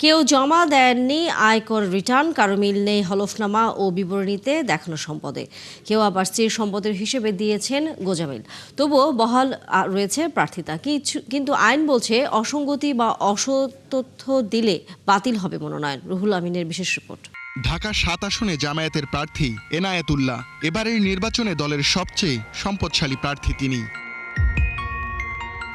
কেউ জমা দেননি আয়কর রিটার্ন, কারো মিল নেই হলফনামা ও বিবরণীতে দেখানো সম্পদে। কেউ আবার স্ত্রীর সম্পদের হিসেবে দিয়েছেন গোজামিল। তবুও বহাল রয়েছে প্রার্থিতা। কিন্তু আইন বলছে অসঙ্গতি বা অসতথ্য দিলে বাতিল হবে মনোনয়ন। রুহুল আমিনের বিশেষ রিপোর্ট। ঢাকা ৭ আসনে জামায়াতের প্রার্থী এনায়েতুল্লাহ। এবারের নির্বাচনে দলের সবচেয়ে সম্পদশালী প্রার্থী তিনি।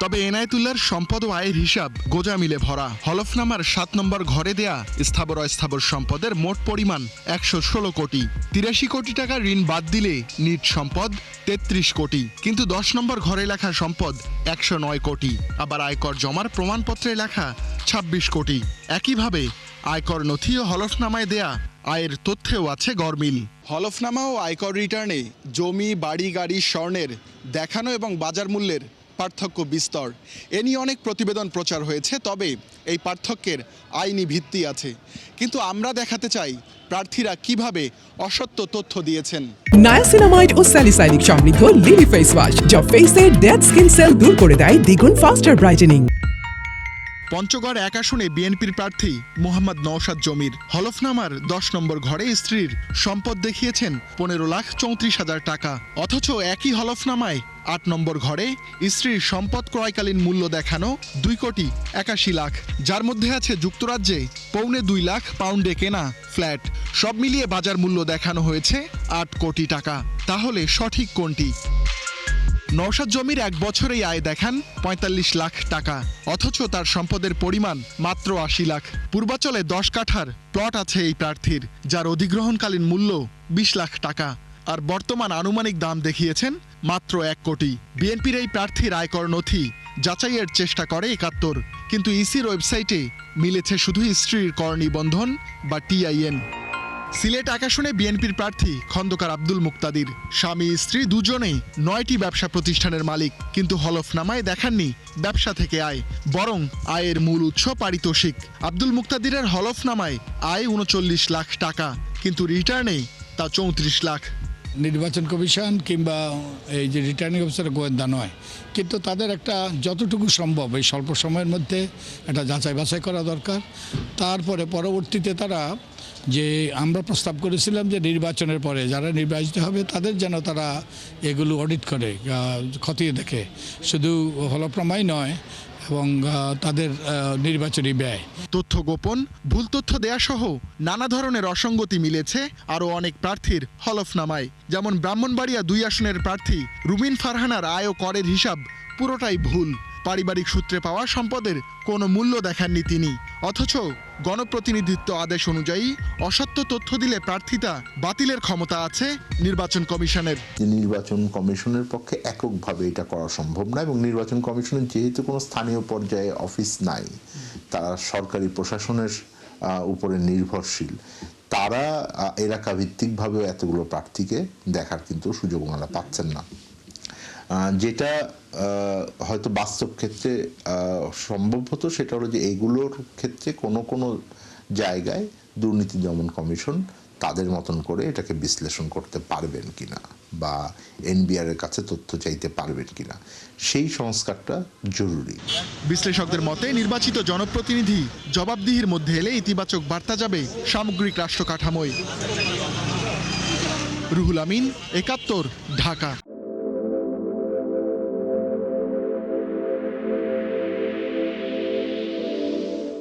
তবে এনায়েতুল্লাহর সম্পদ ও আয়ের হিসাব গোজামিলে ভরা। হলফনামার ৭ নম্বর ঘরে দেয়া স্থাবর অস্থাবর সম্পদের মোট পরিমাণ ১১৬ কোটি। ৮৩ কোটি টাকা ঋণ বাদ দিলে নিট সম্পদ ৩৩ কোটি। কিন্তু ১০ নম্বর ঘরে লেখা সম্পদ ১০৯ কোটি। আবার আয়কর জমার প্রমাণপত্রে লেখা ২৬ কোটি। একইভাবে আয়কর নথি ও হলফনামায় দেয়া আয়ের তথ্যেও আছে গরমিল। হলফনামা ও আয়কর রিটার্নে জমি, বাড়ি, গাড়ি, স্বর্ণের দেখানো এবং বাজার মূল্যের পার্থক্য বিস্তর। এ নিয়ে অনেক প্রতিবেদন প্রচার হয়েছে, তবে এই পার্থক্যের আইনি ভিত্তি আছে। কিন্তু আমরা দেখাতে চাই প্রার্থীরা কিভাবে অসত্য তথ্য দিয়েছেন। নায়াসিনামাইড ও স্যালিসাইলিক সমৃদ্ধ লিলি ফেস ওয়াশ, যা ফেসের ডেড স্কিন সেল দূর করে দেয় দ্বিগুণ ফাস্টার ব্রাইটেনিং। পঞ্চগড় ১ আসনে বিএনপির প্রার্থী মোহাম্মদ নওশাদ জমির হলফনামার ১০ নম্বর ঘরে স্ত্রীর সম্পদ দেখিয়েছেন ১৫,৩৪,০০০ টাকা। অথচ একই হলফনামায় ৮ নম্বর ঘরে স্ত্রীর সম্পদ ক্রয়কালীন মূল্য দেখানো ২,৮১,০০,০০০, যার মধ্যে আছে যুক্তরাজ্যে ২.৫ লাখ পাউন্ডে কেনা ফ্ল্যাট। সব মিলিয়ে বাজার মূল্য দেখানো হয়েছে ৮ কোটি টাকা। তাহলে সঠিক কোনটি? নওশাদ জমির ১ বছরেই আয় দেখান ৪৫ লাখ টাকা, অথচ তার সম্পদের পরিমাণ মাত্র ৮০ লাখ। পূর্বাচলে ১০ কাঠার প্লট আছে এই প্রার্থীর, যার অধিগ্রহণকালীন মূল্য ২০ লাখ টাকা, আর বর্তমান আনুমানিক দাম দেখিয়েছেন মাত্র ১ কোটি। বিএনপির এই প্রার্থীর আয়কর নথি যাচাইয়ের চেষ্টা করে ৭১, কিন্তু ইসির ওয়েবসাইটে মিলেছে শুধু স্ত্রীর কর নিবন্ধন বা টিআইএন। সিলেট ১ আসনে বিএনপির প্রার্থী খন্দকার আব্দুল মুক্তাদির স্বামী স্ত্রী দুজনেই ৯টি ব্যবসা প্রতিষ্ঠানের মালিক, কিন্তু হলফনামায় দেখাননি ব্যবসা থেকে আয়, বরং আয়ের মূল উৎস পারিতোষিক। আব্দুল মুক্তাদিরের হলফনামায় আয় ৩৯ লাখ টাকা, কিন্তু রিটার্নে তা ৩৪ লাখ। নির্বাচন কমিশন কিংবা এই যে রিটার্নিং অফিসার গোয়েন্দা নয়, কিন্তু তাদের একটা যতটুকু সম্ভব এই স্বল্প সময়ের মধ্যে একটা যাচাই বাছাই করা দরকার। তারপরে পরবর্তীতে তারা যে আমরা প্রস্তাব করেছিলাম যে নির্বাচনের পরে যারা নির্বাচিত হবে তাদের যেন তারা এগুলো অডিট করে, খতিয়ে দেখে, শুধু হলফনামাই নয় এবং তাদের নির্বাচনী ব্যয়। তথ্য গোপন, ভুল তথ্য দেয়া সহ নানা ধরনের অসঙ্গতি মিলেছে আরও অনেক প্রার্থীর হলফনামায়। যেমন ব্রাহ্মণবাড়িয়া ২ আসনের প্রার্থী রুমিন ফারহানার আয় ও করের হিসাব পুরোটাই ভুল। পারিবারিক সূত্রে পাওয়া সম্পদের কোনো মূল্য দেখাননি তিনি, অথচ গণপ্রতিনিধিত্ব আদেশ অনুযায়ী অসত্য তথ্য দিলে প্রার্থিতা বাতিলের ক্ষমতা আছে নির্বাচন কমিশনের। নির্বাচন কমিশনের পক্ষে এককভাবে এটা করা সম্ভব না, এবং নির্বাচন কমিশনের যেহেতু কোনো স্থানীয় পর্যায়ে অফিস নাই, তারা সরকারি প্রশাসনের উপরে নির্ভরশীল, তারা এলাকা ভিত্তিকভাবে এতগুলো প্রার্থীকে দেখার কিন্তু সুযোগ ওনারা পাচ্ছেন না। যেটা হয়তো বাস্তব ক্ষেত্রে সম্ভব হতো সেটা হলো যে এগুলোর ক্ষেত্রে কোনো জায়গায় দুর্নীতি দমন কমিশন তাদের মতন করে এটাকে বিশ্লেষণ করতে পারবেন কিনা বা এনবিআর এর কাছে তথ্য চাইতে পারবেন কিনা, সেই সংস্কারটা জরুরি। বিশ্লেষকদের মতে নির্বাচিত জনপ্রতিনিধি জবাবদিহির মধ্যে এলে ইতিবাচক বার্তা যাবে সামগ্রিক রাষ্ট্র কাঠামোয়। রুহুল আমিন, ৭১, ঢাকা।